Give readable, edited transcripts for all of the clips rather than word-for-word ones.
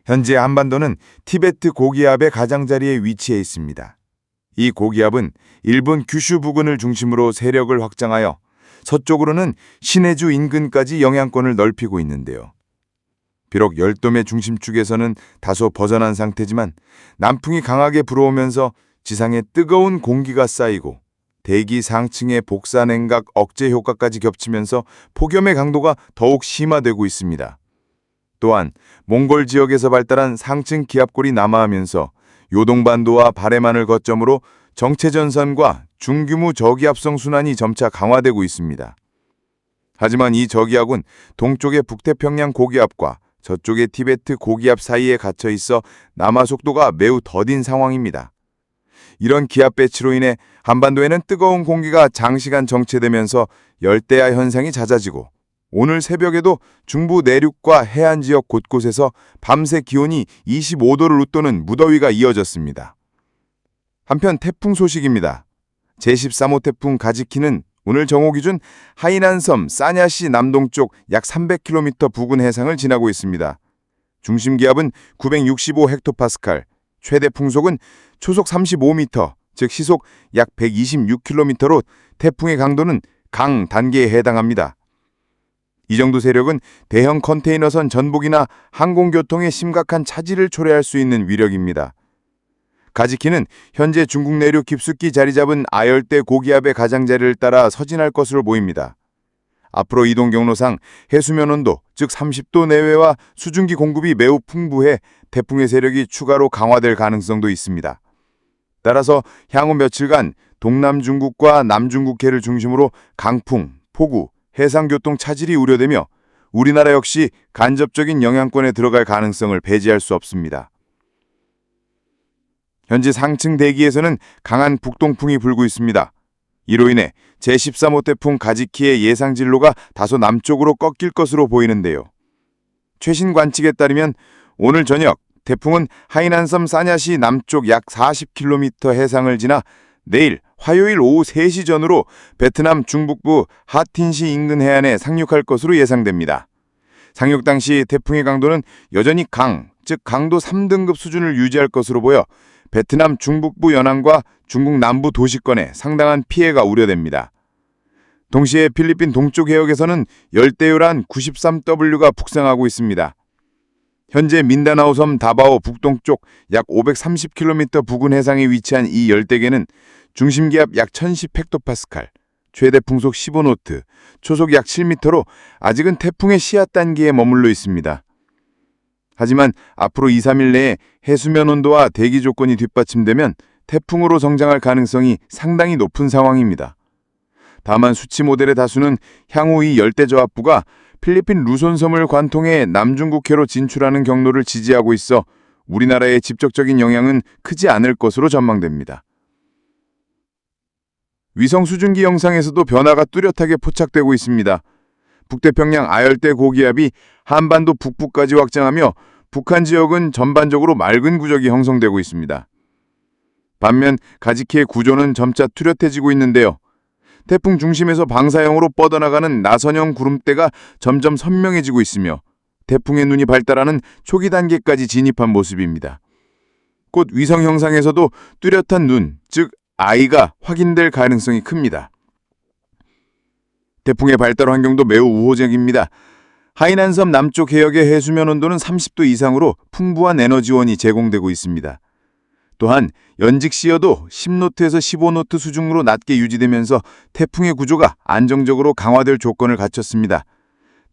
현재 한반도는 티베트 고기압의 가장자리에 위치해 있습니다. 이 고기압은 일본 규슈 부근을 중심으로 세력을 확장하여 서쪽으로는 신해주 인근까지 영향권을 넓히고 있는데요. 비록 열돔의 중심축에서는 다소 벗어난 상태지만 남풍이 강하게 불어오면서 지상에 뜨거운 공기가 쌓이고 대기 상층의 복사냉각 억제 효과까지 겹치면서 폭염의 강도가 더욱 심화되고 있습니다. 또한 몽골 지역에서 발달한 상층 기압골이 남하하면서 요동반도와 바레만을 거점으로 정체전선과 중규모 저기압성 순환이 점차 강화되고 있습니다. 하지만 이 저기압은 동쪽의 북태평양 고기압과 저쪽의 티베트 고기압 사이에 갇혀 있어 남하 속도가 매우 더딘 상황입니다. 이런 기압 배치로 인해 한반도에는 뜨거운 공기가 장시간 정체되면서 열대야 현상이 잦아지고 오늘 새벽에도 중부 내륙과 해안 지역 곳곳에서 밤새 기온이 25도를 웃도는 무더위가 이어졌습니다. 한편 태풍 소식입니다. 제13호 태풍 가지키는 오늘 정오 기준 하이난섬 사냐시 남동쪽 약 300km 부근 해상을 지나고 있습니다. 중심 기압은 965헥토파스칼, 최대 풍속은 초속 35m, 즉 시속 약 126km로 태풍의 강도는 강 단계에 해당합니다. 이 정도 세력은 대형 컨테이너선 전복이나 항공교통에 심각한 차질을 초래할 수 있는 위력입니다. 가지키는 현재 중국 내륙 깊숙이 자리 잡은 아열대 고기압의 가장자리를 따라 서진할 것으로 보입니다. 앞으로 이동 경로상 해수면 온도, 즉 30도 내외와 수증기 공급이 매우 풍부해 태풍의 세력이 추가로 강화될 가능성도 있습니다. 따라서 향후 며칠간 동남 중국과 남중국해를 중심으로 강풍, 폭우, 해상교통 차질이 우려되며 우리나라 역시 간접적인 영향권에 들어갈 가능성을 배제할 수 없습니다. 현재 상층 대기에서는 강한 북동풍이 불고 있습니다. 이로 인해 제13호 태풍 가지키의 예상 진로가 다소 남쪽으로 꺾일 것으로 보이는데요. 최신 관측에 따르면 오늘 저녁 태풍은 하이난섬 사냐시 남쪽 약 40km 해상을 지나 내일 화요일 오후 3시 전후로 베트남 중북부 하틴시 인근 해안에 상륙할 것으로 예상됩니다. 상륙 당시 태풍의 강도는 여전히 강, 즉 강도 3등급 수준을 유지할 것으로 보여 베트남 중북부 연안과 중국 남부 도시권에 상당한 피해가 우려됩니다. 동시에 필리핀 동쪽 해역에서는 열대요란 93W가 북상하고 있습니다. 현재 민다나오 섬 다바오 북동쪽 약 530km 부근 해상에 위치한 이 열대계는 중심기압 약 1010헥토파스칼, 최대 풍속 15노트, 초속 약 7m로 아직은 태풍의 씨앗 단계에 머물러 있습니다. 하지만 앞으로 2-3일 내에 해수면 온도와 대기 조건이 뒷받침되면 태풍으로 성장할 가능성이 상당히 높은 상황입니다. 다만 수치 모델의 다수는 향후 이 열대저압부가 필리핀 루손섬을 관통해 남중국해로 진출하는 경로를 지지하고 있어 우리나라에 직접적인 영향은 크지 않을 것으로 전망됩니다. 위성 수증기 영상에서도 변화가 뚜렷하게 포착되고 있습니다. 북태평양 아열대 고기압이 한반도 북부까지 확장하며 북한 지역은 전반적으로 맑은 구적이 형성되고 있습니다. 반면 가지키의 구조는 점차 뚜렷해지고 있는데요. 태풍 중심에서 방사형으로 뻗어나가는 나선형 구름대가 점점 선명해지고 있으며 태풍의 눈이 발달하는 초기 단계까지 진입한 모습입니다. 곧 위성 형상에서도 뚜렷한 눈, 즉 아이가 확인될 가능성이 큽니다. 태풍의 발달 환경도 매우 우호적입니다. 하이난섬 남쪽 해역의 해수면 온도는 30도 이상으로 풍부한 에너지원이 제공되고 있습니다. 또한 연직시여도 10노트에서 15노트 수준으로 낮게 유지되면서 태풍의 구조가 안정적으로 강화될 조건을 갖췄습니다.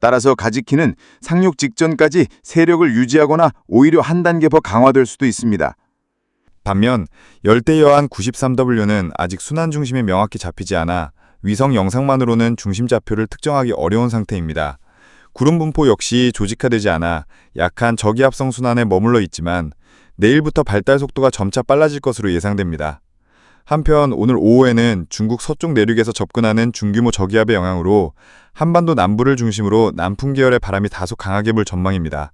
따라서 가지키는 상륙 직전까지 세력을 유지하거나 오히려 한 단계 더 강화될 수도 있습니다. 반면 열대여한 93W는 아직 순환 중심이 명확히 잡히지 않아 위성 영상만으로는 중심 좌표를 특정하기 어려운 상태입니다. 구름 분포 역시 조직화되지 않아 약한 저기압성 순환에 머물러 있지만 내일부터 발달 속도가 점차 빨라질 것으로 예상됩니다. 한편 오늘 오후에는 중국 서쪽 내륙에서 접근하는 중규모 저기압의 영향으로 한반도 남부를 중심으로 남풍 계열의 바람이 다소 강하게 불 전망입니다.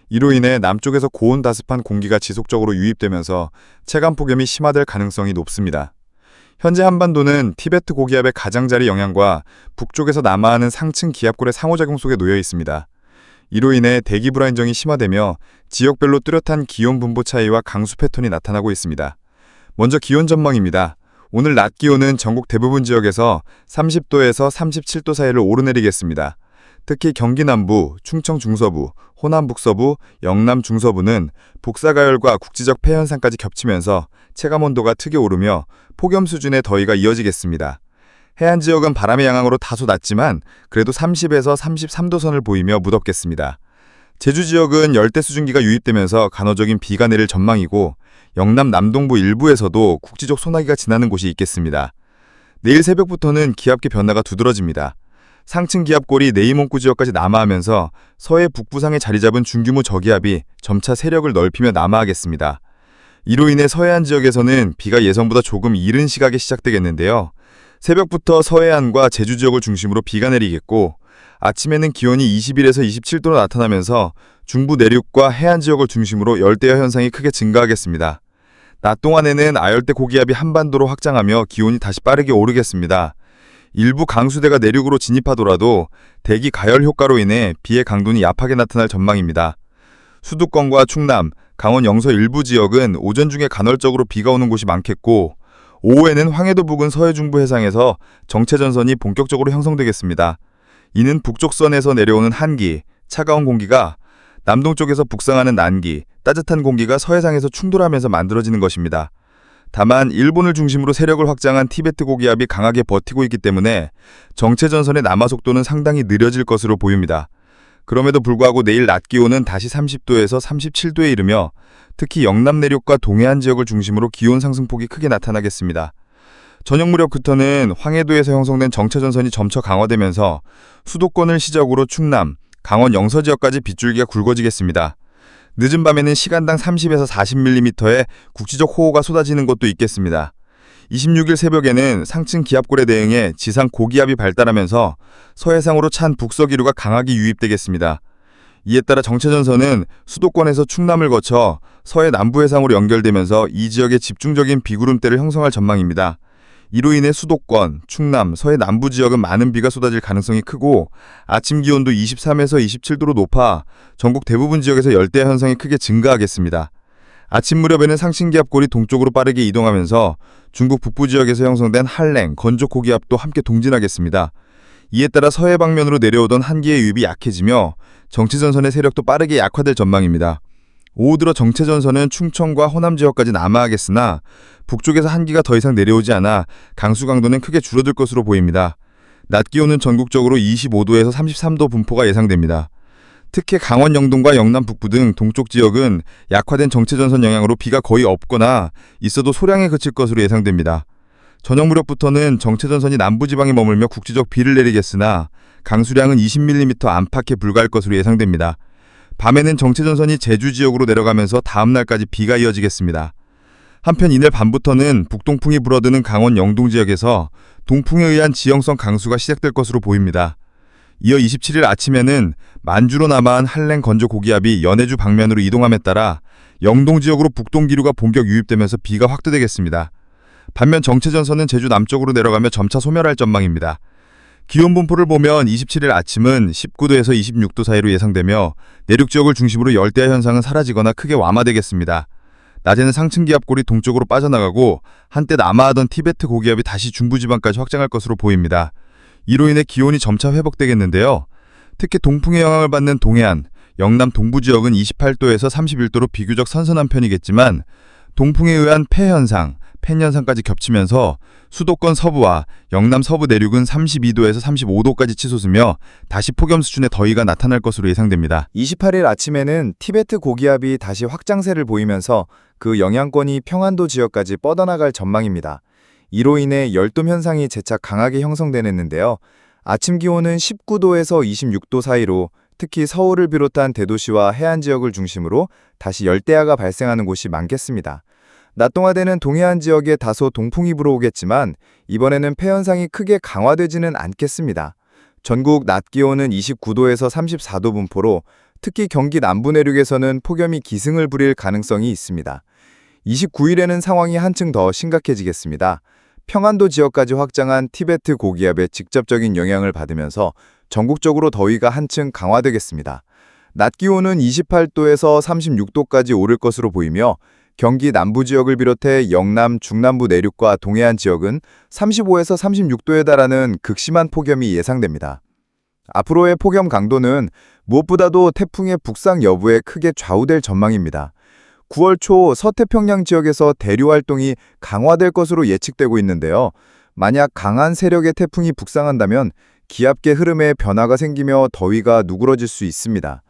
이로 인해 남쪽에서 고온다습한 공기가 지속적으로 유입되면서 체감폭염이 심화될 가능성이 높습니다. 현재 한반도는 티베트 고기압의 가장자리 영향과 북쪽에서 남하하는 상층 기압골의 상호작용 속에 놓여 있습니다. 이로 인해 대기 불안정이 심화되며 지역별로 뚜렷한 기온 분포 차이와 강수 패턴이 나타나고 있습니다. 먼저 기온 전망입니다. 오늘 낮 기온은 전국 대부분 지역에서 30도에서 37도 사이를 오르내리겠습니다. 특히 경기 남부, 충청 중서부, 호남 북서부, 영남 중서부는 북사가열과 국지적 폐현상까지 겹치면서 체감온도가 크게 오르며 폭염 수준의 더위가 이어지겠습니다. 해안 지역은 바람의 양항으로 다소 낮지만 그래도 30에서 33도 선을 보이며 무덥겠습니다. 제주 지역은 열대 수증기가 유입되면서 간헐적인 비가 내릴 전망이고 영남 남동부 일부에서도 국지적 소나기가 지나는 곳이 있겠습니다. 내일 새벽부터는 기압기 변화가 두드러집니다. 상층 기압골이 내이몽구 지역까지 남하하면서 서해 북부상에 자리 잡은 중규모 저기압이 점차 세력을 넓히며 남하하겠습니다. 이로 인해 서해안 지역에서는 비가 예상보다 조금 이른 시각에 시작되겠는데요. 새벽부터 서해안과 제주 지역을 중심으로 비가 내리겠고 아침에는 기온이 21에서 27도로 나타나면서 중부 내륙과 해안 지역을 중심으로 열대야 현상이 크게 증가하겠습니다. 낮 동안에는 아열대 고기압이 한반도로 확장하며 기온이 다시 빠르게 오르겠습니다. 일부 강수대가 내륙으로 진입하더라도 대기 가열 효과로 인해 비의 강도는 약하게 나타날 전망입니다. 수도권과 충남, 강원 영서 일부 지역은 오전 중에 간헐적으로 비가 오는 곳이 많겠고 오후에는 황해도 부근 서해중부 해상에서 정체전선이 본격적으로 형성되겠습니다. 이는 북쪽선에서 내려오는 한기, 차가운 공기가 남동쪽에서 북상하는 난기, 따뜻한 공기가 서해상에서 충돌하면서 만들어지는 것입니다. 다만 일본을 중심으로 세력을 확장한 티베트 고기압이 강하게 버티고 있기 때문에 정체전선의 남하 속도는 상당히 느려질 것으로 보입니다. 그럼에도 불구하고 내일 낮 기온은 다시 30도에서 37도에 이르며 특히 영남 내륙과 동해안 지역을 중심으로 기온 상승폭이 크게 나타나겠습니다. 저녁 무렵부터는 황해도에서 형성된 정체전선이 점차 강화되면서 수도권을 시작으로 충남, 강원 영서 지역까지 빗줄기가 굵어지겠습니다. 늦은 밤에는 시간당 30에서 40mm의 국지적 호우가 쏟아지는 곳도 있겠습니다. 26일 새벽에는 상층 기압골에 대응해 지상 고기압이 발달하면서 서해상으로 찬 북서기류가 강하게 유입되겠습니다. 이에 따라 정체전선은 수도권에서 충남을 거쳐 서해 남부 해상으로 연결되면서 이 지역에 집중적인 비구름대를 형성할 전망입니다. 이로 인해 수도권, 충남, 서해 남부 지역은 많은 비가 쏟아질 가능성이 크고 아침 기온도 23에서 27도로 높아 전국 대부분 지역에서 열대야 현상이 크게 증가하겠습니다. 아침 무렵에는 상층 기압골이 동쪽으로 빠르게 이동하면서 중국 북부 지역에서 형성된 한랭, 건조 고기압도 함께 동진하겠습니다. 이에 따라 서해 방면으로 내려오던 한기의 유입이 약해지며 정체전선의 세력도 빠르게 약화될 전망입니다. 오후 들어 정체전선은 충청과 호남 지역까지 남하하겠으나 북쪽에서 한기가 더 이상 내려오지 않아 강수 강도는 크게 줄어들 것으로 보입니다. 낮 기온은 전국적으로 25도에서 33도 분포가 예상됩니다. 특히 강원 영동과 영남 북부 등 동쪽 지역은 약화된 정체전선 영향으로 비가 거의 없거나 있어도 소량에 그칠 것으로 예상됩니다. 저녁 무렵부터는 정체전선이 남부지방에 머물며 국지적 비를 내리겠으나 강수량은 20mm 안팎에 불과할 것으로 예상됩니다. 밤에는 정체전선이 제주 지역으로 내려가면서 다음 날까지 비가 이어지겠습니다. 한편 이날 밤부터는 북동풍이 불어드는 강원 영동 지역에서 동풍에 의한 지형성 강수가 시작될 것으로 보입니다. 이어 27일 아침에는 만주로 남하한 한랭 건조 고기압이 연해주 방면으로 이동함에 따라 영동 지역으로 북동기류가 본격 유입되면서 비가 확대되겠습니다. 반면 정체전선은 제주 남쪽으로 내려가며 점차 소멸할 전망입니다. 기온 분포를 보면 27일 아침은 19도에서 26도 사이로 예상되며 내륙 지역을 중심으로 열대야 현상은 사라지거나 크게 완화되겠습니다. 낮에는 상층 기압골이 동쪽으로 빠져나가고 한때 남하하던 티베트 고기압이 다시 중부지방까지 확장할 것으로 보입니다. 이로 인해 기온이 점차 회복되겠는데요. 특히 동풍의 영향을 받는 동해안, 영남 동부 지역은 28도에서 31도로 비교적 선선한 편이겠지만 동풍에 의한 폐현상, 팬현상까지 겹치면서 수도권 서부와 영남 서부 내륙은 32도에서 35도까지 치솟으며 다시 폭염 수준의 더위가 나타날 것으로 예상됩니다. 28일 아침에는 티베트 고기압이 다시 확장세를 보이면서 그 영향권이 평안도 지역까지 뻗어나갈 전망입니다. 이로 인해 열돔 현상이 재차 강하게 형성되는데요. 아침 기온은 19도에서 26도 사이로 특히 서울을 비롯한 대도시와 해안 지역을 중심으로 다시 열대야가 발생하는 곳이 많겠습니다. 낮 동화되는 동해안 지역에 다소 동풍이 불어오겠지만 이번에는 폐현상이 크게 강화되지는 않겠습니다. 전국 낮 기온은 29도에서 34도 분포로 특히 경기 남부 내륙에서는 폭염이 기승을 부릴 가능성이 있습니다. 29일에는 상황이 한층 더 심각해지겠습니다. 평안도 지역까지 확장한 티베트 고기압의 직접적인 영향을 받으면서 전국적으로 더위가 한층 강화되겠습니다. 낮 기온은 28도에서 36도까지 오를 것으로 보이며 경기 남부 지역을 비롯해 영남, 중남부 내륙과 동해안 지역은 35에서 36도에 달하는 극심한 폭염이 예상됩니다. 앞으로의 폭염 강도는 무엇보다도 태풍의 북상 여부에 크게 좌우될 전망입니다. 9월 초 서태평양 지역에서 대류 활동이 강화될 것으로 예측되고 있는데요. 만약 강한 세력의 태풍이 북상한다면 기압계 흐름에 변화가 생기며 더위가 누그러질 수 있습니다.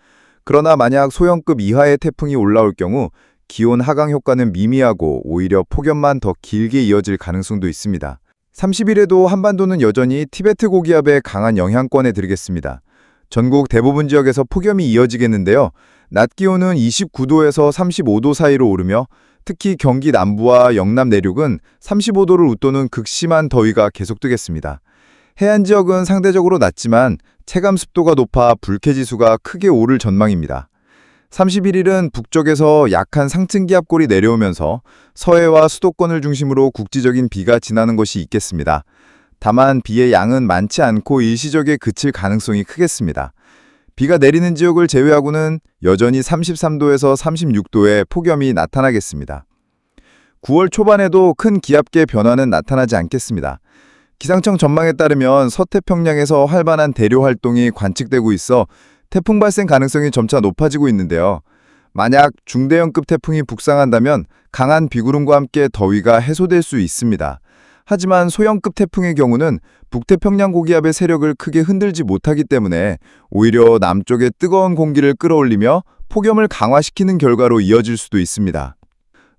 그러나 만약 소형급 이하의 태풍이 올라올 경우 기온 하강 효과는 미미하고 오히려 폭염만 더 길게 이어질 가능성도 있습니다. 30일에도 한반도는 여전히 티베트 고기압의 강한 영향권에 들겠습니다. 전국 대부분 지역에서 폭염이 이어지겠는데요. 낮 기온은 29도에서 35도 사이로 오르며 특히 경기 남부와 영남 내륙은 35도를 웃도는 극심한 더위가 계속되겠습니다. 해안 지역은 상대적으로 낮지만 체감 습도가 높아 불쾌지수가 크게 오를 전망입니다. 31일은 북쪽에서 약한 상층기압골이 내려오면서 서해와 수도권을 중심으로 국지적인 비가 지나는 것이 있겠습니다. 다만 비의 양은 많지 않고 일시적에 그칠 가능성이 크겠습니다. 비가 내리는 지역을 제외하고는 여전히 33도에서 36도의 폭염이 나타나겠습니다. 9월 초반에도 큰 기압계 변화는 나타나지 않겠습니다. 기상청 전망에 따르면 서태평양에서 활발한 대류 활동이 관측되고 있어 태풍 발생 가능성이 점차 높아지고 있는데요. 만약 중대형급 태풍이 북상한다면 강한 비구름과 함께 더위가 해소될 수 있습니다. 하지만 소형급 태풍의 경우는 북태평양 고기압의 세력을 크게 흔들지 못하기 때문에 오히려 남쪽의 뜨거운 공기를 끌어올리며 폭염을 강화시키는 결과로 이어질 수도 있습니다.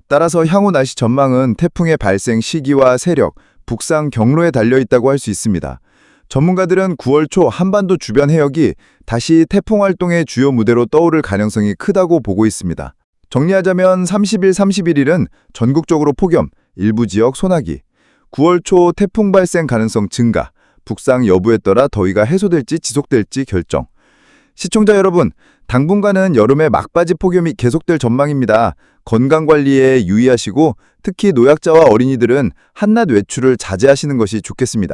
따라서 향후 날씨 전망은 태풍의 발생 시기와 세력, 북상 경로에 달려있다고 할 수 있습니다. 전문가들은 9월 초 한반도 주변 해역이 다시 태풍 활동의 주요 무대로 떠오를 가능성이 크다고 보고 있습니다. 정리하자면 30일, 31일은 전국적으로 폭염, 일부 지역 소나기, 9월 초 태풍 발생 가능성 증가, 북상 여부에 따라 더위가 해소될지 지속될지 결정. 시청자 여러분, 당분간은 여름의 막바지 폭염이 계속될 전망입니다. 건강관리에 유의하시고 특히 노약자와 어린이들은 한낮 외출을 자제하시는 것이 좋겠습니다.